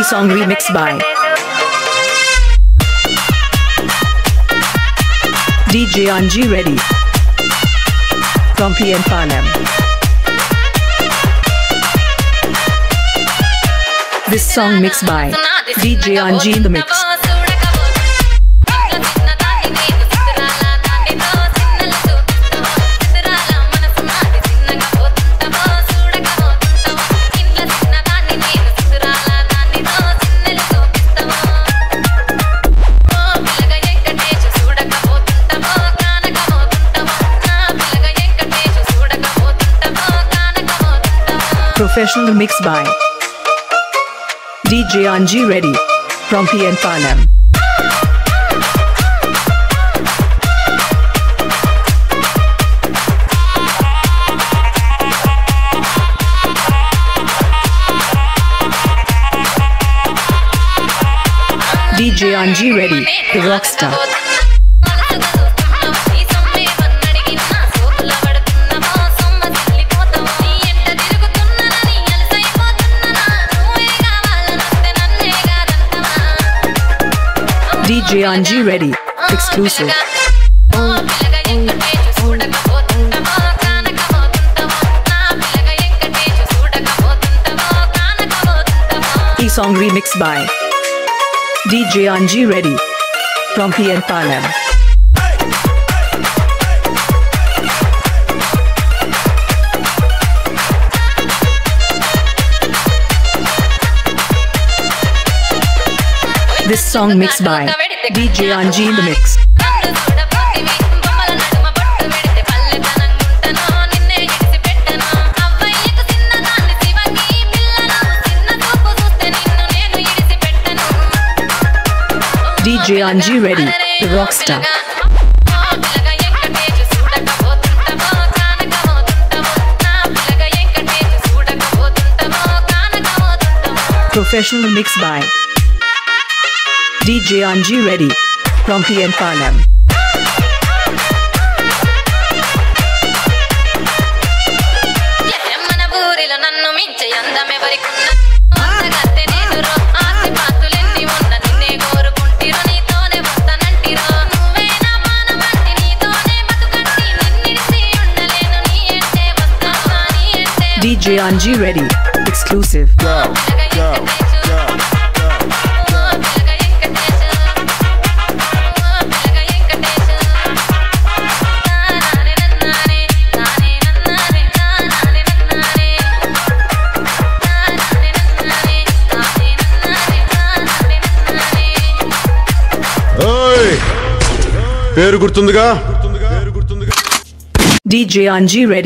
E-song remixed by DJ Anji Reddy from PN Panam. This song mixed by DJ Anji in the mix. Professional mix by DJ Anji Reddy from PN Panam. DJ Anji Reddy, the rockstar. DJ Anji Reddy, exclusive. E-song remixed by DJ Anji Reddy from PN Panam. This song mixed by DJ Anji in the mix. DJ Anji Reddy, the rockstar. Professional mix by DJ Anji Reddy from PN Panam. DJ Anji Reddy, exclusive. Go, go. పేరు గుర్తుందిగా DJ Anji Reddy.